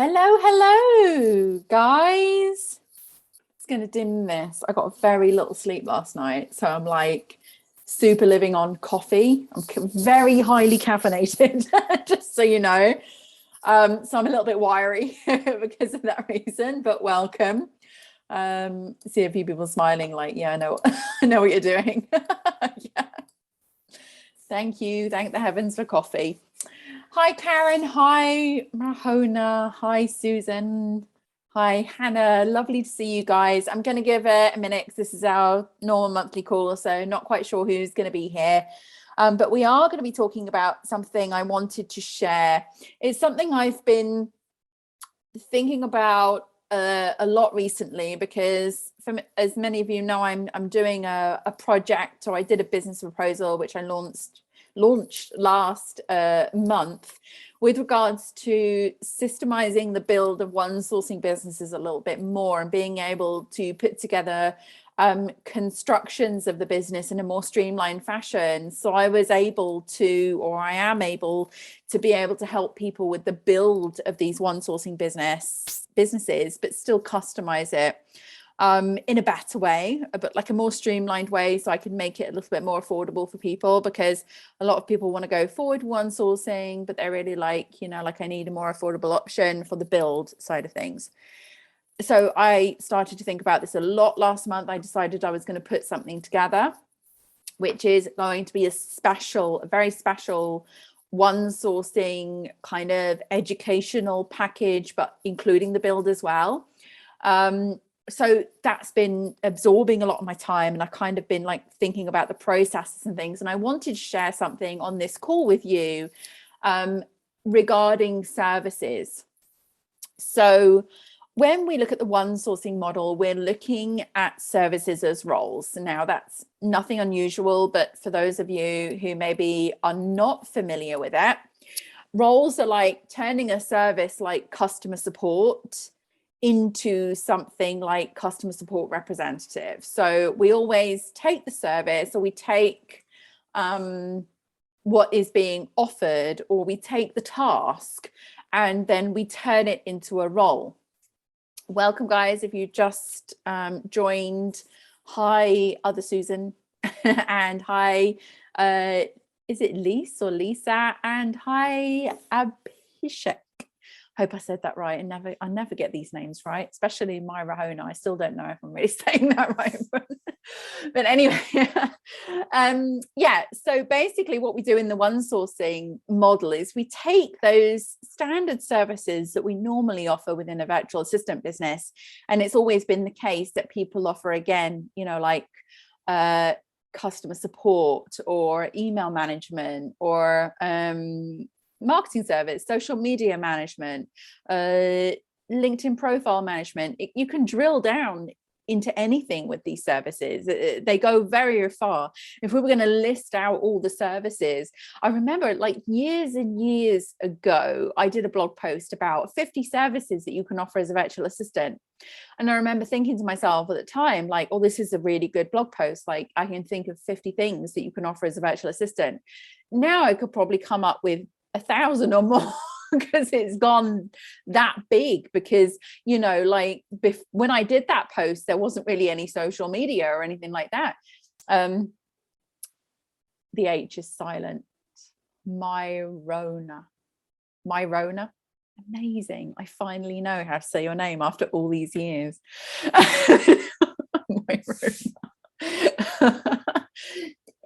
Hello, guys. It's going to dim this. I got very little sleep last night, so I'm like super living on coffee. I'm very highly caffeinated, just so you know. So I'm a little bit wiry because of that reason, but welcome. See a few people smiling like, yeah, I know, I know what you're doing. Yeah. Thank you. Thank the heavens for coffee. Hi, Karen. Hi, Mahona. Hi, Susan. Hi, Hannah. Lovely to see you guys. I'm going to give it a minute because this is our normal monthly call, so not quite sure who's going to be here. But we are going to be talking about something I wanted to share. It's something I've been thinking about a lot recently because, as many of you know, I'm doing a project, or I did a business proposal which I launched last month with regards to systemizing the build of OneSourcing businesses a little bit more and being able to put together constructions of the business in a more streamlined fashion. So I was able to, or I am able to be able to help people with the build of these OneSourcing businesses, but still customize it in a better way, but like a more streamlined way, so I can make it a little bit more affordable for people, because a lot of people want to go forward OneSourcing, but they're really like, like I need a more affordable option for the build side of things. So I started to think about this a lot last month. I decided I was going to put something together, which is going to be a very special OneSourcing kind of educational package, but including the build as well. So that's been absorbing a lot of my time, and I've kind of been like thinking about the processes and things. And I wanted to share something on this call with you regarding services. So when we look at the OneSourcing model, we're looking at services as roles. Now, that's nothing unusual, but for those of you who maybe are not familiar with it, roles are like turning a service like customer support into something like customer support representative. So we always take the service, or we take what is being offered, or we take the task, and then we turn it into a role. Welcome, guys, if you just joined. Hi, other Susan. And hi, is it Lise or Lisa? And hi, Abhishek. Hope I said that right. I never get these names right, especially my Rahona. I still don't know if I'm really saying that right. But anyway, yeah. So basically what we do in the OneSourcing model is we take those standard services that we normally offer within a virtual assistant business. And it's always been the case that people offer, again, like customer support, or email management, or marketing service, social media management, LinkedIn profile management. You can drill down into anything with these services. They go very far. If we were going to list out all the services, I remember like years and years ago, I did a blog post about 50 services that you can offer as a virtual assistant. And I remember thinking to myself at the time, like, oh, this is a really good blog post. Like, I can think of 50 things that you can offer as a virtual assistant. Now I could probably come up with 1,000 or more, because it's gone that big. Because like when I did that post, there wasn't really any social media or anything like that. The H is silent. Myrona. Amazing. I finally know how to say your name after all these years. Myrona.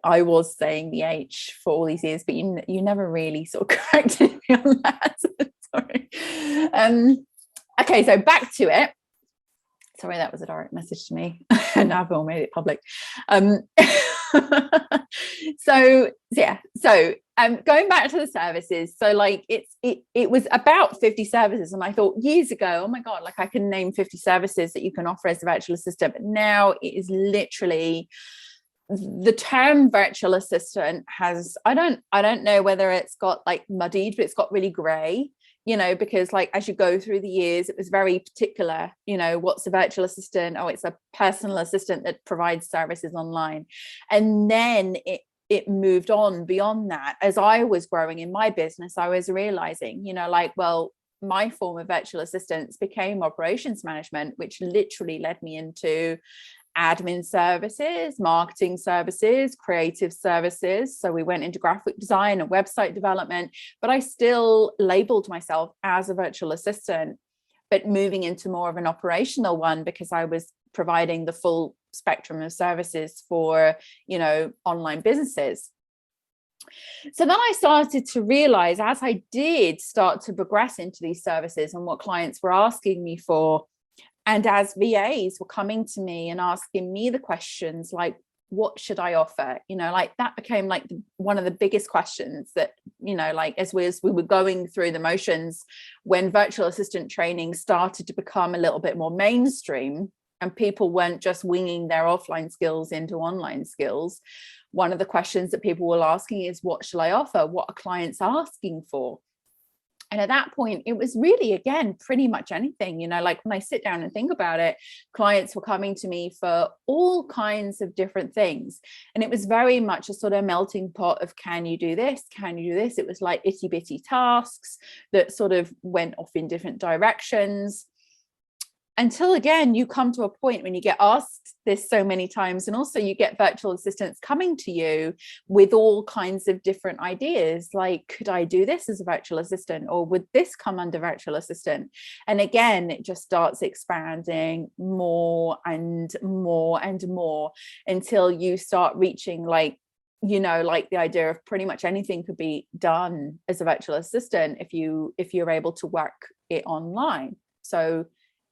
I was saying the H for all these years, but you never really sort of corrected me on that. Sorry. Okay, so back to it. Sorry, that was a direct message to me. Now I've all made it public. So going back to the services, so like it was about 50 services, and I thought years ago, oh my god, like I can name 50 services that you can offer as a virtual assistant. But now it is literally, the term virtual assistant has, I don't know whether it's got like muddied, but it's got really gray, because like as you go through the years, it was very particular, what's a virtual assistant? Oh, it's a personal assistant that provides services online. And then it moved on beyond that. As I was growing in my business, I was realizing, like, well, my form of virtual assistance became operations management, which literally led me into admin services, marketing services, creative services. So we went into graphic design and website development, but I still labeled myself as a virtual assistant, but moving into more of an operational one, because I was providing the full spectrum of services for, online businesses. So then I started to realize, as I did start to progress into these services and what clients were asking me for, and as VAs were coming to me and asking me the questions like, what should I offer? That became like one of the biggest questions that, as we were going through the motions, when virtual assistant training started to become a little bit more mainstream and people weren't just winging their offline skills into online skills. One of the questions that people were asking is, what shall I offer? What are clients asking for? And at that point, it was really, again, pretty much anything, like when I sit down and think about it, clients were coming to me for all kinds of different things. And it was very much a sort of melting pot of, can you do this? Can you do this? It was like itty bitty tasks that sort of went off in different directions. Until, again, you come to a point when you get asked this so many times, and also you get virtual assistants coming to you with all kinds of different ideas, like, could I do this as a virtual assistant, or would this come under virtual assistant? And again, it just starts expanding more and more and more until you start reaching like the idea of pretty much anything could be done as a virtual assistant if you're able to work it online. So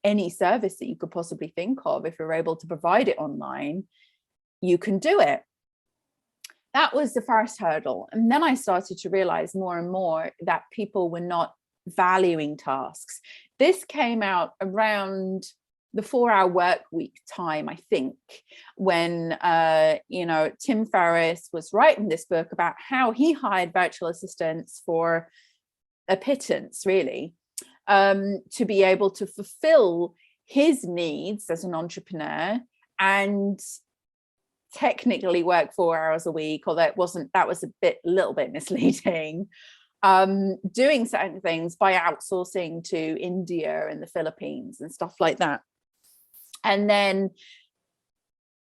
any service that you could possibly think of, if you're able to provide it online, you can do it. That was the first hurdle. And then I started to realize more and more that people were not valuing tasks. This came out around the 4-hour work week time, I think, when Tim Ferriss was writing this book about how he hired virtual assistants for a pittance, really. To be able to fulfill his needs as an entrepreneur and technically work 4 hours a week, although that was a little bit misleading, doing certain things by outsourcing to India and the Philippines and stuff like that. And then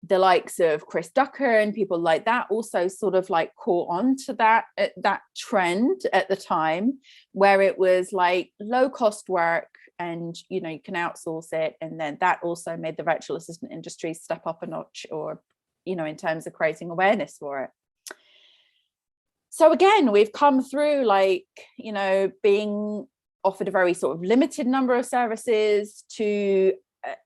the likes of Chris Ducker and people like that also sort of like caught on to that trend at the time, where it was like low cost work and you can outsource it. And then that also made the virtual assistant industry step up a notch, or in terms of creating awareness for it. So again, we've come through like being offered a very sort of limited number of services to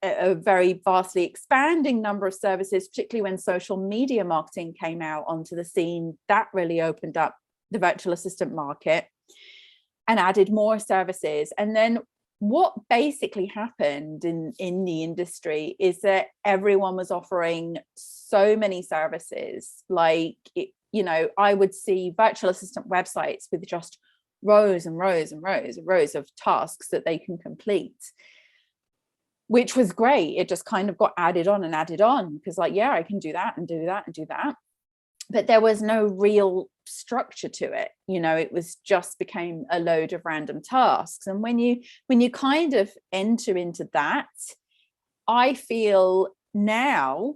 a very vastly expanding number of services, particularly when social media marketing came out onto the scene. That really opened up the virtual assistant market and added more services. And then what basically happened in the industry is that everyone was offering so many services. Like, I would see virtual assistant websites with just rows and rows and rows and rows of tasks that they can complete, which was great. It just kind of got added on because like, yeah, I can do that and do that and do that. But there was no real structure to it. It was just became a load of random tasks. And when you kind of enter into that, I feel now,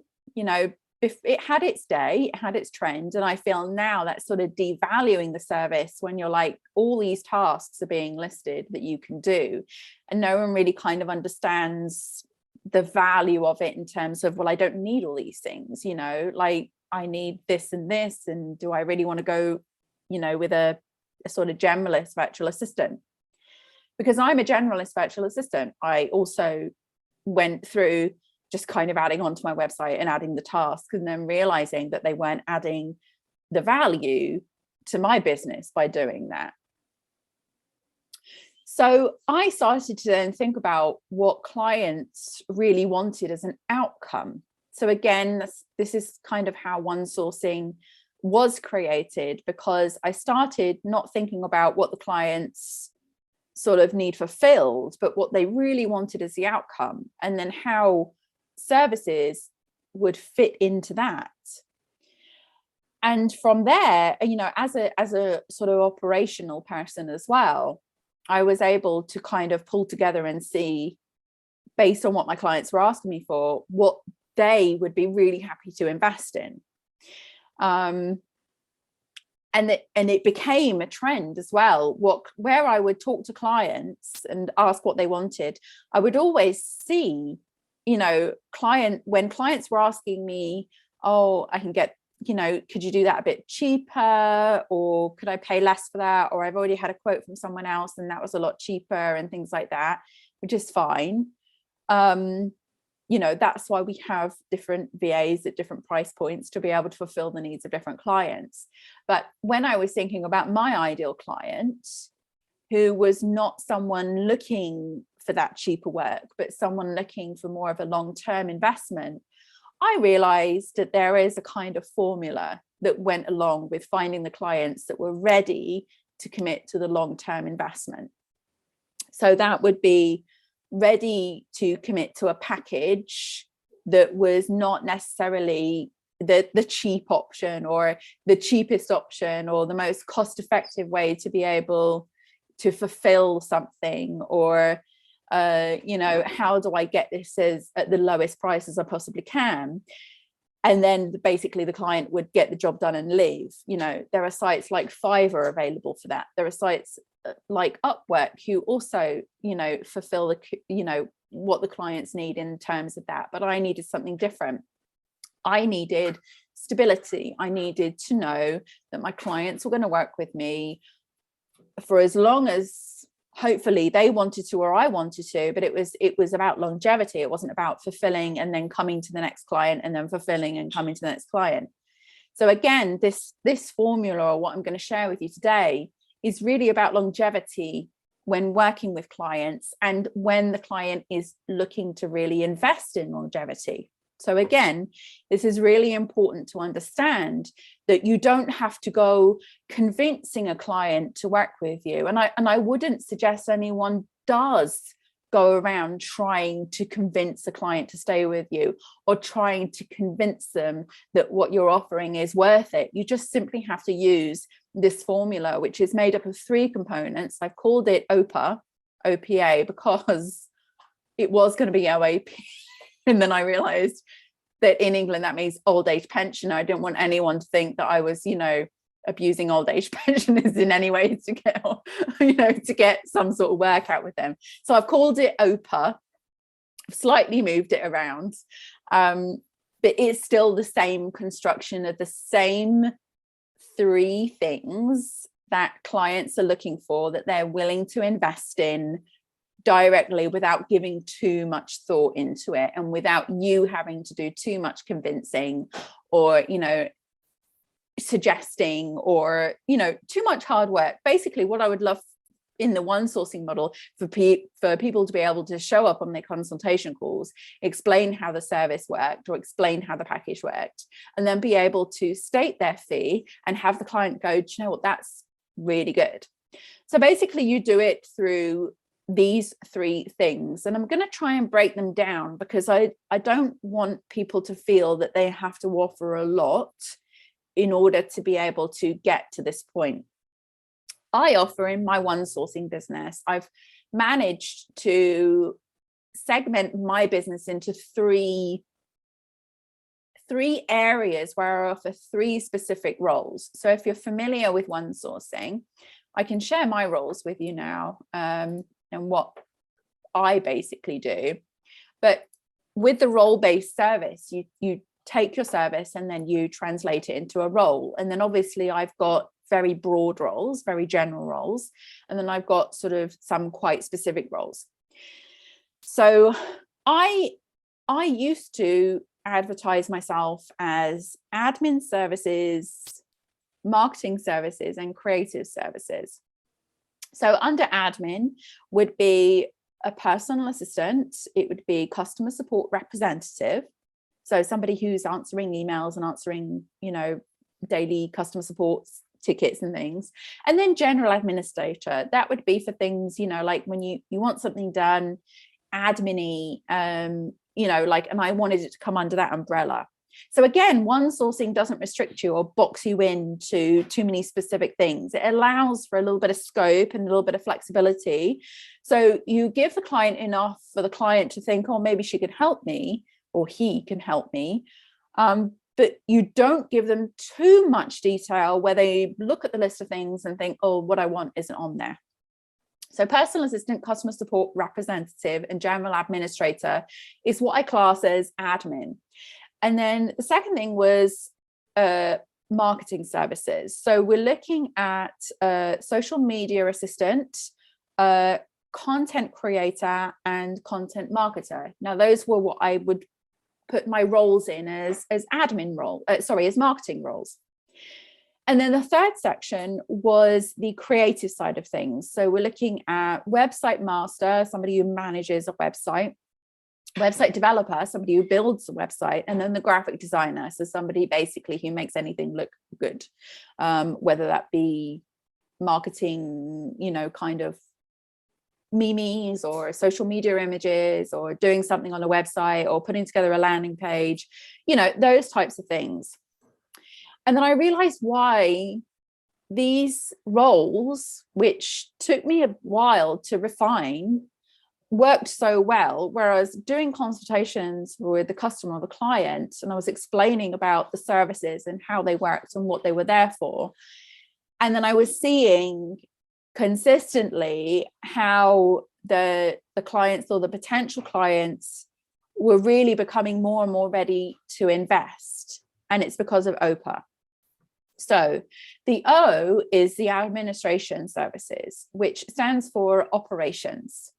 it had its day, it had its trend. And I feel now that's sort of devaluing the service when you're like, all these tasks are being listed that you can do. And no one really kind of understands the value of it in terms of, well, I don't need all these things, like I need this and this. And do I really want to go, with a sort of generalist virtual assistant? Because I'm a generalist virtual assistant. I also went through just kind of adding onto my website and adding the tasks, and then realizing that they weren't adding the value to my business by doing that. So I started to then think about what clients really wanted as an outcome. So again, this is kind of how OneSourcing was created, because I started not thinking about what the clients sort of need fulfilled, but what they really wanted as the outcome, and then how services would fit into that. And from there, as a sort of operational person as well, I was able to kind of pull together and see, based on what my clients were asking me for, what they would be really happy to invest in. And it became a trend as well. Where I would talk to clients and ask what they wanted, I would always see, when clients were asking me, oh, I can get, could you do that a bit cheaper, or could I pay less for that, or I've already had a quote from someone else and that was a lot cheaper, and things like that, which is fine. That's why we have different VAs at different price points to be able to fulfill the needs of different clients. But when I was thinking about my ideal client, who was not someone looking for that cheaper work, but someone looking for more of a long-term investment, I realized that there is a kind of formula that went along with finding the clients that were ready to commit to the long-term investment. So that would be ready to commit to a package that was not necessarily the cheap option or the cheapest option or the most cost-effective way to be able to fulfill something, or how do I get this at the lowest price as I possibly can? And then basically the client would get the job done and leave. There are sites like Fiverr available for that. There are sites like Upwork who also, fulfill what the clients need in terms of that. But I needed something different. I needed stability. I needed to know that my clients were going to work with me for as long as hopefully they wanted to or I wanted to, but it was about longevity. It wasn't about fulfilling and then coming to the next client and then fulfilling and coming to the next client. So again, this formula, or what I'm going to share with you today, is really about longevity when working with clients and when the client is looking to really invest in longevity. So again, this is really important to understand, that you don't have to go convincing a client to work with you. And I wouldn't suggest anyone does go around trying to convince a client to stay with you or trying to convince them that what you're offering is worth it. You just simply have to use this formula, which is made up of 3 components. I've called it OPA, because it was going to be OAP. And then I realized that in England, that means old age pension. I didn't want anyone to think that I was, abusing old age pensioners in any way to get, to get some sort of work out with them. So I've called it OPA, slightly moved it around, but it's still the same construction of the same 3 things that clients are looking for, that they're willing to invest in directly without giving too much thought into it, and without you having to do too much convincing or suggesting or too much hard work. Basically, what I would love in the OneSourcing model for people to be able to show up on their consultation calls, explain how the service worked or explain how the package worked, and then be able to state their fee and have the client go, do you know what, that's really good. So basically you do it through these 3 things, and I'm going to try and break them down, because I don't want people to feel that they have to offer a lot in order to be able to get to this point. I offer in my OneSourcing business, I've managed to segment my business into three areas where I offer 3 specific roles. So if you're familiar with OneSourcing, I can share my roles with you now, and what I basically do. But with the role-based service, you take your service and then you translate it into a role. And then obviously I've got very broad roles, very general roles, and then I've got sort of some quite specific roles. So I used to advertise myself as admin services, marketing services, and creative services. So under admin would be a personal assistant, it would be customer support representative, so somebody who's answering emails and answering, daily customer support tickets and things. And then general administrator, that would be for things, like when you want something done, admin-y, and I wanted it to come under that umbrella. So again, OneSourcing doesn't restrict you or box you into too many specific things. It allows for a little bit of scope and a little bit of flexibility. So you give the client enough for the client to think, oh, maybe she could help me, or he can help me. But you don't give them too much detail where they look at the list of things and think, oh, what I want isn't on there. So personal assistant, customer support representative, and general administrator is what I class as admin. And then the second thing was marketing services. So we're looking at social media assistant, content creator, and content marketer. Now, those were what I would put my roles in as admin role, as marketing roles. And then the third section was the creative side of things. So we're looking at website master, somebody who manages a website developer, somebody who builds a website, and then the graphic designer, so somebody basically who makes anything look good, whether that be marketing, kind of memes or social media images, or doing something on a website, or putting together a landing page, those types of things. And then I realized why these roles, which took me a while to refine, worked so well, whereas doing consultations with the customer or the client, and I was explaining about the services and how they worked and what they were there for. And then I was seeing consistently how the clients or the potential clients were really becoming more and more ready to invest. And it's because of OPA. So the O is the administration services, which stands for operations.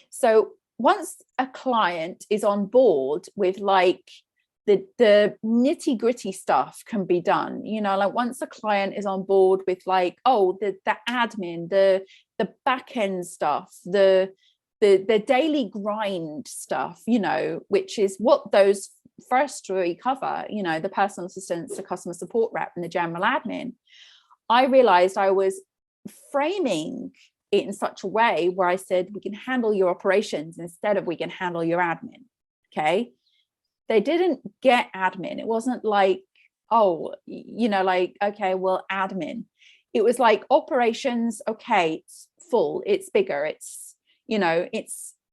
So once a client is on board with like the nitty gritty stuff can be done, like once a client is on board with like, oh, the admin, the back end stuff, the daily grind stuff, which is what those first three cover, the personal assistants, the customer support rep, and the general admin. I realized I was framing it in such a way where I said, we can handle your operations instead of we can handle your admin. Okay. They didn't get admin. It wasn't like, oh, okay, well, admin. It was like operations. Okay, it's full, it's bigger, it's,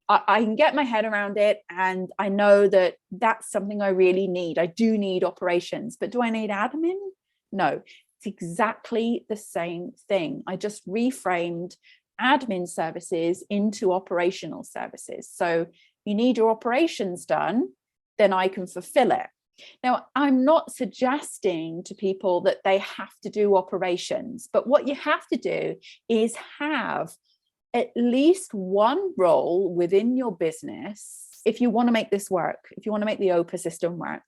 I can get my head around it, and I know that that's something I really need. I do need operations, but do I need admin? No, it's exactly the same thing. I just reframed admin services into operational services. So you need your operations done, then I can fulfill it. Now, I'm not suggesting to people that they have to do operations, but what you have to do is have at least one role within your business. If you want to make this work, if you want to make the OPA system work,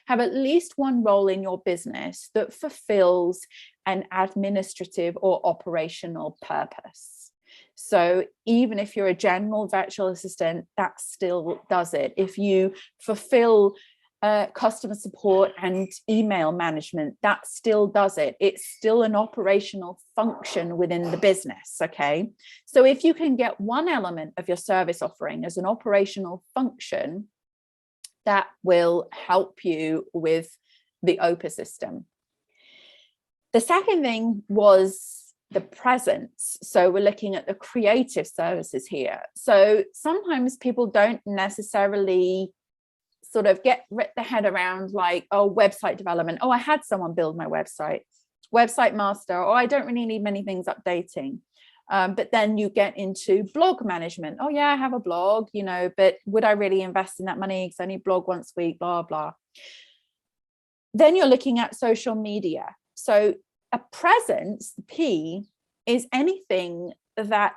have at least one role in your business that fulfills an administrative or operational purpose. So even if you're a general virtual assistant, that still does it. If you fulfill customer support and email management, that still does it. It's still an operational function within the business. Okay. So if you can get one element of your service offering as an operational function, that will help you with the OPA system. The second thing was the presence. So we're looking at the creative services here. So sometimes people don't necessarily sort of get their head around like, oh, website development. Oh, I had someone build my website master. Oh, I don't really need many things updating. But then you get into blog management. Oh yeah, I have a blog, but would I really invest in that money? Because I only blog once a week, blah, blah. Then you're looking at social media. So a presence, the P, is anything that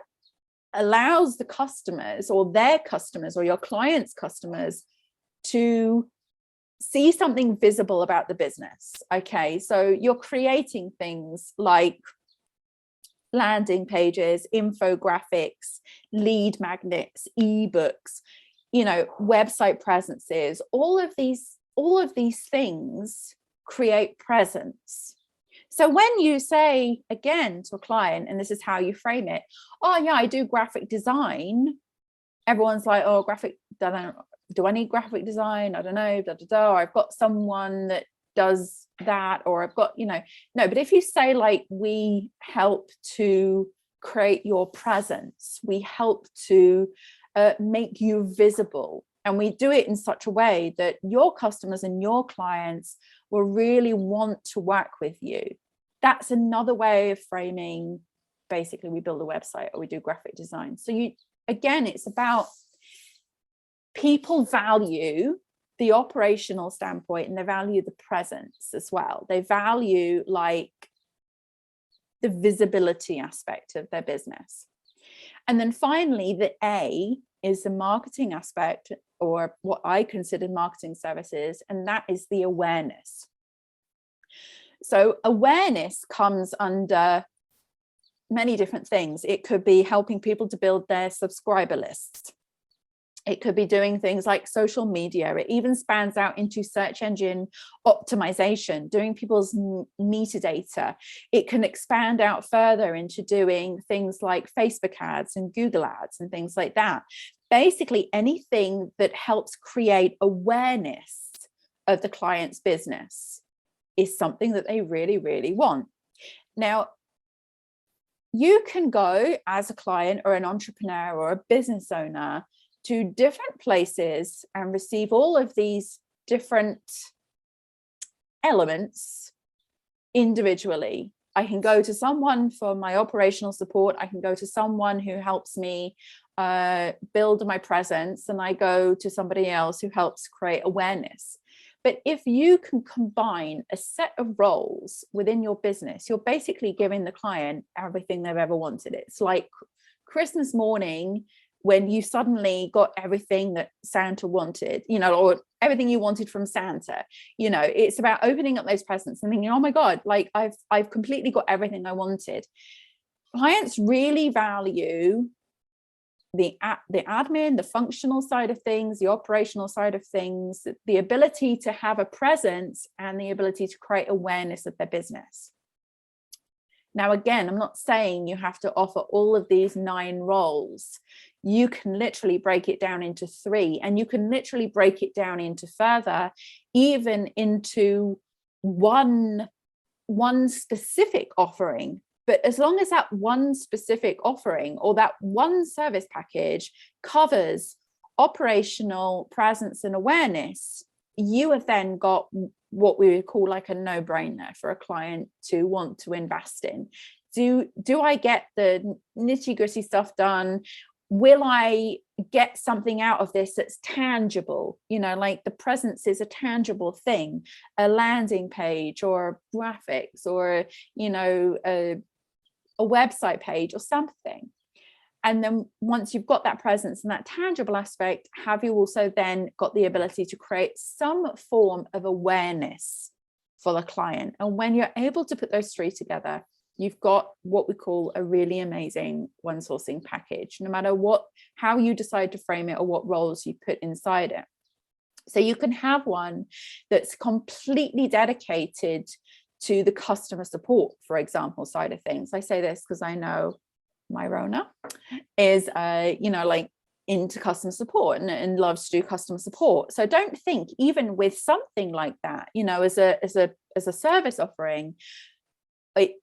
allows the customers or their customers or your clients' customers to see something visible about the business. Okay, so you're creating things like landing pages, infographics, lead magnets, ebooks, website presences. All of these things create presence. So when you say again to a client, and this is how you frame it, oh yeah, I do graphic design, everyone's like, oh, graphic design, do I need graphic design? I don't know, da, da, da. Or I've got someone that does that, or I've got, no, but if you say like, we help to create your presence, we help to make you visible, and we do it in such a way that your customers and your clients will really want to work with you. That's another way of framing, basically, we build a website or we do graphic design. So again, it's about people value the operational standpoint, and they value the presence as well. They value like the visibility aspect of their business. And then finally, the A is the marketing aspect, or what I consider marketing services, and that is the awareness. So awareness comes under many different things. It could be helping people to build their subscriber lists. It could be doing things like social media. It even spans out into search engine optimization, doing people's metadata. It can expand out further into doing things like Facebook ads and Google ads and things like that. Basically, anything that helps create awareness of the client's business is something that they really, really want. Now, you can go as a client or an entrepreneur or a business owner to different places and receive all of these different elements individually. I can go to someone for my operational support. I can go to someone who helps me build my presence, and I go to somebody else who helps create awareness. But if you can combine a set of roles within your business, you're basically giving the client everything they've ever wanted. It's like Christmas morning, when you suddenly got everything that Santa wanted, or everything you wanted from Santa. It's about opening up those presents and thinking, oh my God, like I've completely got everything I wanted. Clients really value the admin, the functional side of things, the operational side of things, the ability to have a presence, and the ability to create awareness of their business. Now, again, I'm not saying you have to offer all of these 9 roles. You can literally break it down into 3, and you can literally break it down into further, even into one specific offering. But as long as that one specific offering or that one service package covers operational presence and awareness, you have then got what we would call like a no-brainer for a client to want to invest in. Do I get the nitty-gritty stuff done? Will I get something out of this that's tangible? Like the presence is a tangible thing, a landing page or graphics or, a website page or something. And then once you've got that presence and that tangible aspect, have you also then got the ability to create some form of awareness for the client? And when you're able to put those 3 together, you've got what we call a really amazing OneSourcing package, no matter how you decide to frame it or what roles you put inside it. So you can have one that's completely dedicated to the customer support, for example, side of things. I say this because I know my Rona is, like into customer support and loves to do customer support. So don't think, even with something like that, as a service offering,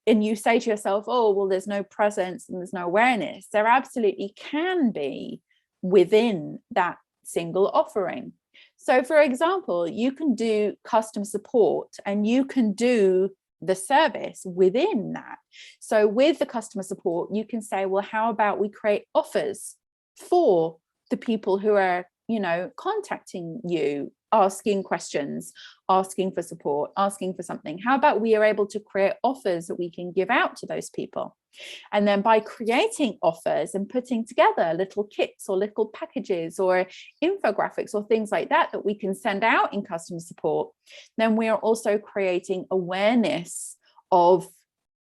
and you say to yourself, oh, well, there's no presence and there's no awareness. There absolutely can be within that single offering. So for example, you can do customer support and you can do the service within that. So with the customer support, you can say, well, how about we create offers for the people who are, contacting you, asking questions, asking for support, asking for something. How about we are able to create offers that we can give out to those people? And then by creating offers and putting together little kits or little packages or infographics or things like that that we can send out in customer support, then we are also creating awareness of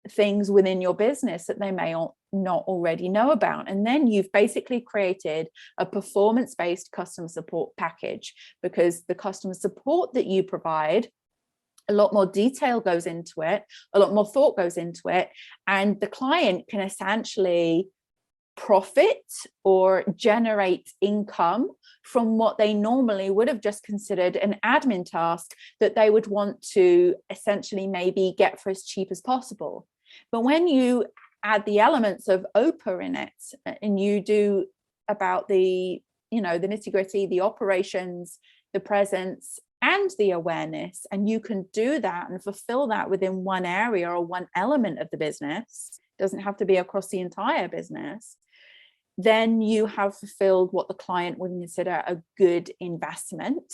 things within your business that they may not already know about. And then you've basically created a performance-based customer support package, because the customer support that you provide, a lot more detail goes into it, a lot more thought goes into it, and the client can essentially profit or generate income from what they normally would have just considered an admin task that they would want to essentially maybe get for as cheap as possible. But when you add the elements of OPA in it, and you do about the, you know, the nitty-gritty, the operations, the presence, and the awareness, and you can do that and fulfill that within one area or one element of the business, it doesn't have to be across the entire business, then you have fulfilled what the client would consider a good investment.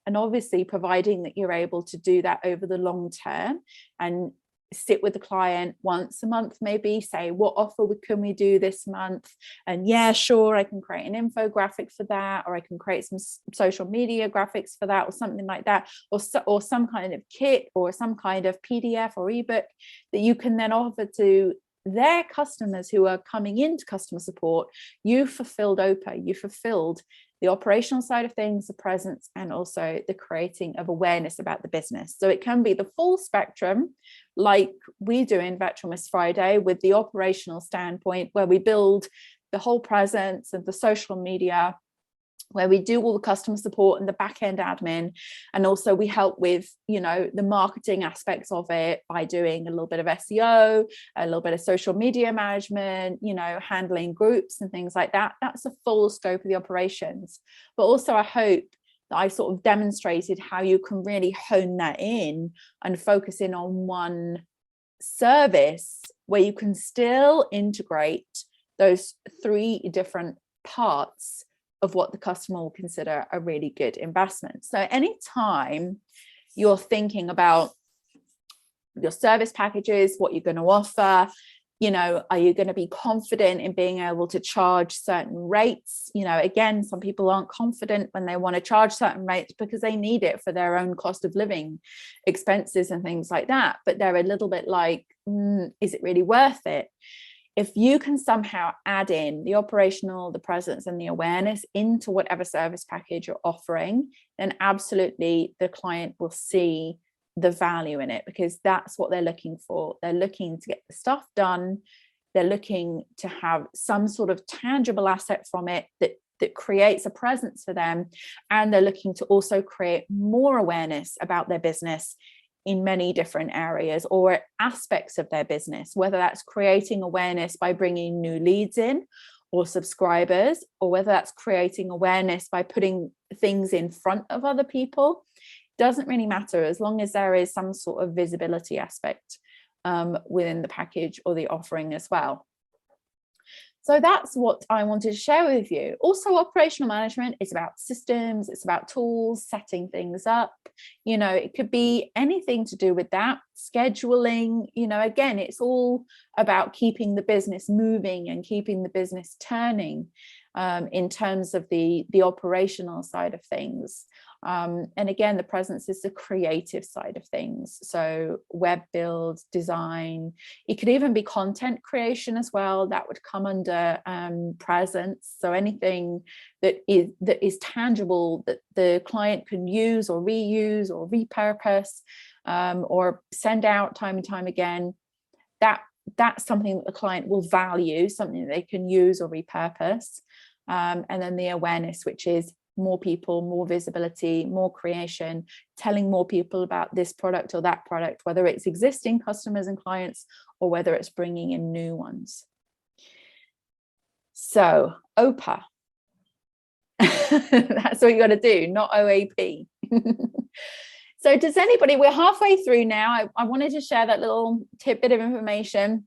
And obviously, providing that you're able to do that over the long term and sit with the client once a month, maybe say, what offer can we do this month? And yeah, sure, I can create an infographic for that, or I can create some social media graphics for that, or something like that, or some kind of kit or some kind of PDF or ebook that you can then offer to their customers who are coming into customer support. You fulfilled OPA, you fulfilled the operational side of things, the presence, and also the creating of awareness about the business. So it can be the full spectrum, like we do in Virtual Miss Friday, with the operational standpoint, where we build the whole presence and the social media, where we do all the customer support and the back end admin, and also we help with, you know, the marketing aspects of it by doing a little bit of SEO, a little bit of social media management, you know, handling groups and things like that. That's the full scope of the operations. But also I hope that I sort of demonstrated how you can really hone that in and focus in on one service where you can still integrate those three different parts of what the customer will consider a really good investment. So anytime you're thinking about your service packages, what you're going to offer, you know, are you going to be confident in being able to charge certain rates? You know, again, some people aren't confident when they want to charge certain rates because they need it for their own cost of living expenses and things like that. But they're a little bit like, is it really worth it? If you can somehow add in the operational, the presence, and the awareness into whatever service package you're offering, then absolutely the client will see the value in it, because that's what they're looking for. They're looking to get the stuff done. They're looking to have some sort of tangible asset from it that creates a presence for them. And they're looking to also create more awareness about their business in many different areas or aspects of their business, whether that's creating awareness by bringing new leads in or subscribers, or whether that's creating awareness by putting things in front of other people. Doesn't really matter, as long as there is some sort of visibility aspect within the package or the offering as well. So that's what I wanted to share with you. Also, operational management is about systems, it's about tools, setting things up. You know, it could be anything to do with that, scheduling, you know, again, it's all about keeping the business moving and keeping the business turning in terms of the operational side of things. And again, the presence is the creative side of things. So web build, design, it could even be content creation as well. That would come under presence. So anything that is tangible that the client can use or reuse or repurpose or send out time and time again, that's something that the client will value, something that they can use or repurpose. And then the awareness, which is more people, more visibility, more creation, telling more people about this product or that product, whether it's existing customers and clients or whether it's bringing in new ones. So OPA, that's what you got to do, not OAP. So does anybody, we're halfway through now. I wanted to share that little tidbit of information.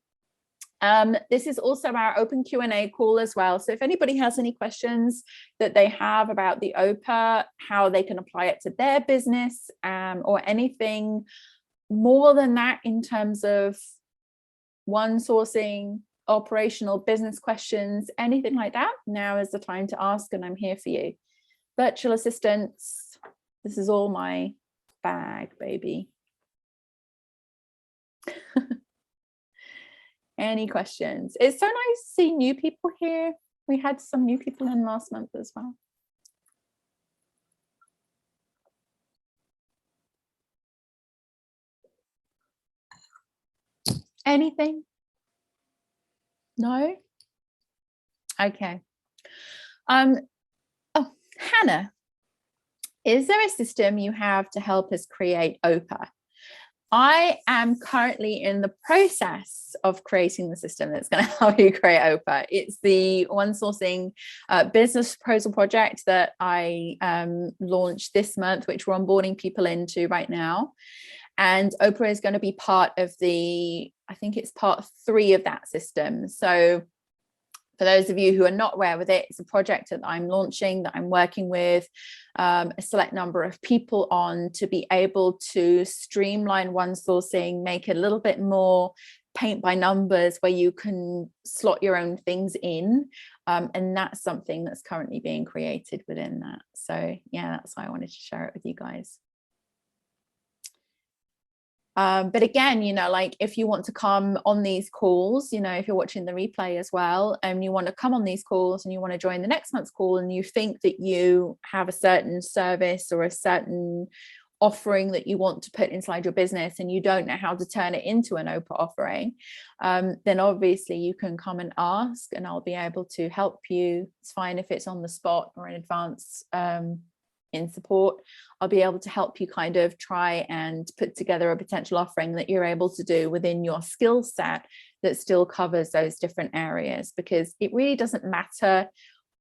This is also our open Q&A call as well. So if anybody has any questions that they have about the OPA, how they can apply it to their business, or anything more than that in terms of OneSourcing, operational business questions, anything like that, now is the time to ask, and I'm here for you. Virtual assistants, this is all my bag, baby. Any questions? It's so nice to see new people here. We had some new people in last month as well. Anything? No? Okay. Oh, Hannah, is there a system you have to help us create OPA? I am currently in the process of creating the system that's going to help you create OPA. It's the OneSourcing business proposal project that I launched this month, which we're onboarding people into right now. And OPA is going to be part of I think it's part 3 of that system. So for those of you who are not aware with it, it's a project that I'm launching, that I'm working with a select number of people on, to be able to streamline OneSourcing, make it a little bit more paint by numbers, where you can slot your own things in. And that's something that's currently being created within that. So yeah, that's why I wanted to share it with you guys. But again, like if you want to come on these calls, if you're watching the replay as well, and you want to come on these calls and you want to join the next month's call, and you think that you have a certain service or a certain offering that you want to put inside your business and you don't know how to turn it into an OPA offering, then obviously you can come and ask, and I'll be able to help you. It's fine if it's on the spot or in advance. In support, I'll be able to help you kind of try and put together a potential offering that you're able to do within your skill set that still covers those different areas, because it really doesn't matter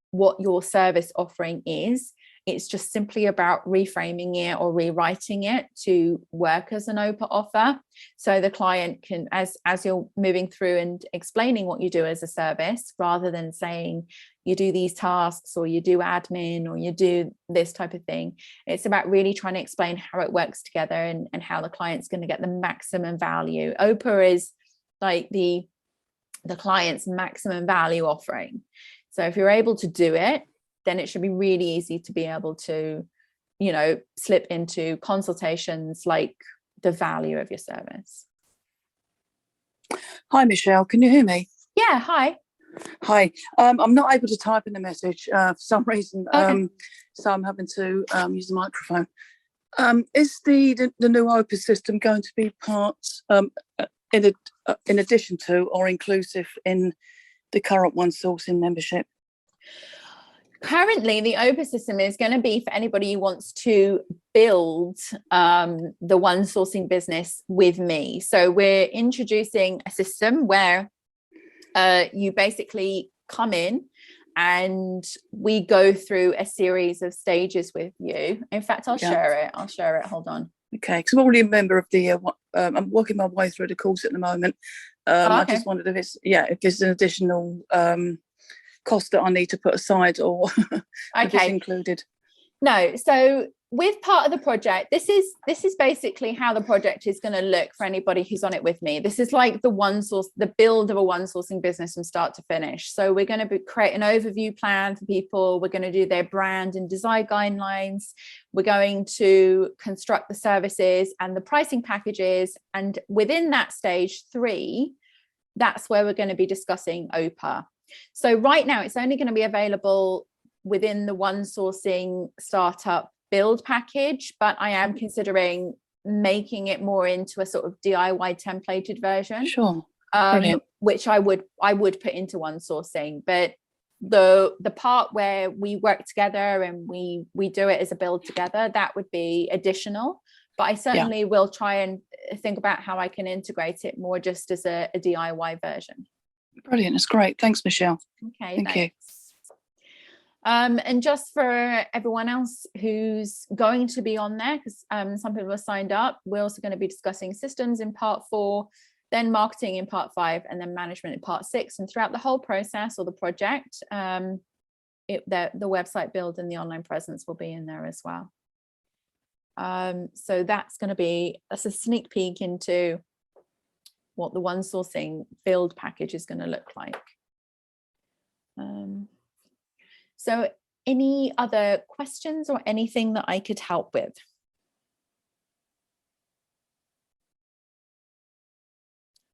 what your service offering is. It's just simply about reframing it or rewriting it to work as an OPA offer. So the client can, as you're moving through and explaining what you do as a service, rather than saying you do these tasks or you do admin or you do this type of thing, it's about really trying to explain how it works together and how the client's going to get the maximum value. OPA is like the client's maximum value offering. So if you're able to do it, then it should be really easy to be able to, slip into consultations like the value of your service. Hi, Michelle. Can you hear me? Yeah. Hi. Hi. I'm not able to type in the message for some reason, Okay. so I'm having to use the microphone. Is the new OPA system going to be part in addition to or inclusive in the current OneSourcing membership? Currently, the OPA system is going to be for anybody who wants to build the OneSourcing business with me. So we're introducing a system where you basically come in and we go through a series of stages with you. In fact, I'll share it. Hold on. Okay, because I'm already a member of the, I'm working my way through the course at the moment. Okay. I just wondered if there's an additional cost that I need to put aside, or if it's included. No, so with part of the project, this is basically how the project is going to look for anybody who's on it with me. This is like the build of a OneSourcing business from start to finish. So we're going to create an overview plan for people. We're going to do their brand and design guidelines. We're going to construct the services and the pricing packages. And within that stage 3, that's where we're going to be discussing OPA. So right now it's only going to be available within the OneSourcing startup build package, but I am considering making it more into a sort of DIY templated version. Sure. Which I would put into OneSourcing. But the part where we work together and we do it as a build together, that would be additional. But I certainly will try and think about how I can integrate it more just as a DIY version. Brilliant. That's great. Thanks, Michelle. Okay, thank you. And just for everyone else who's going to be on there, because some people have signed up, we're also going to be discussing systems in part 4, then marketing in part 5, and then management in part 6. And throughout the whole process or the project, the website build and the online presence will be in there as well. So that's a sneak peek into what the OneSourcing build package is going to look like. So any other questions or anything that I could help with?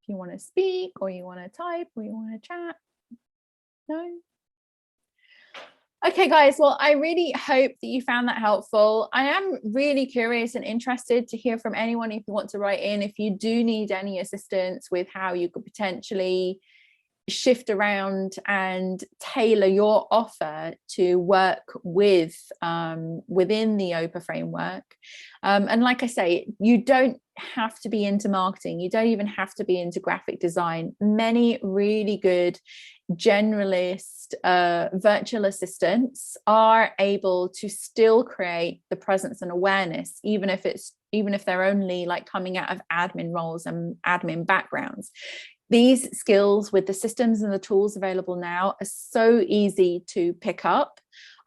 If you want to speak or you want to type or you want to chat. No? Okay, guys, well, I really hope that you found that helpful. I am really curious and interested to hear from anyone if you want to write in, if you do need any assistance with how you could potentially shift around and tailor your offer to work with within the OPA framework. And like I say, you don't have to be into marketing. You don't even have to be into graphic design. Many really good generalist virtual assistants are able to still create the presence and awareness, even if they're only like coming out of admin roles and admin backgrounds. These skills with the systems and the tools available now are so easy to pick up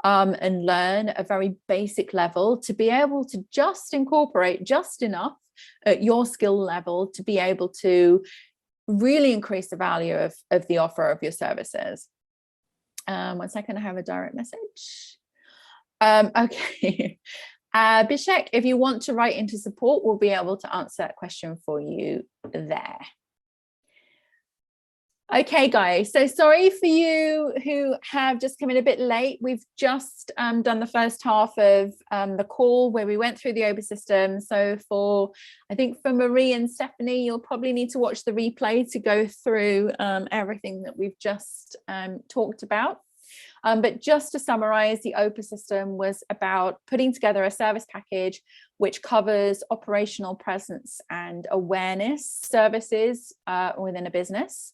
and learn at a very basic level, to be able to just incorporate just enough at your skill level to be able to really increase the value of the offer of your services. 1 second, I have a direct message. Okay. Bishek, if you want to write into support, we'll be able to answer that question for you there. Okay, guys, so sorry for you who have just come in a bit late. We've just done the first half of the call where we went through the OPA system. So I think for Marie and Stephanie, you'll probably need to watch the replay to go through everything that we've just talked about. But just to summarize, the OPA system was about putting together a service package which covers operational presence and awareness services within a business.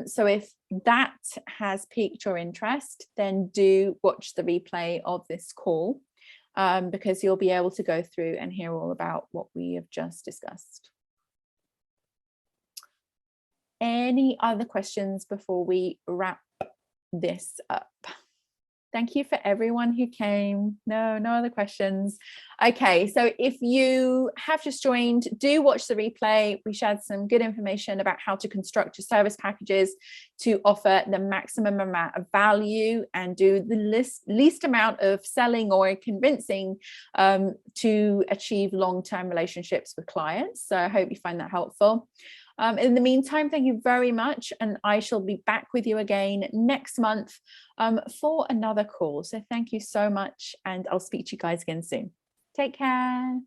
So if that has piqued your interest, then do watch the replay of this call because you'll be able to go through and hear all about what we have just discussed. Any other questions before we wrap this up? Thank you for everyone who came. No other questions. Okay, so if you have just joined, do watch the replay. We shared some good information about how to construct your service packages to offer the maximum amount of value and do the least amount of selling or convincing to achieve long-term relationships with clients. So I hope you find that helpful. In the meantime, thank you very much, and I shall be back with you again next month for another call. So thank you so much, and I'll speak to you guys again soon. Take care.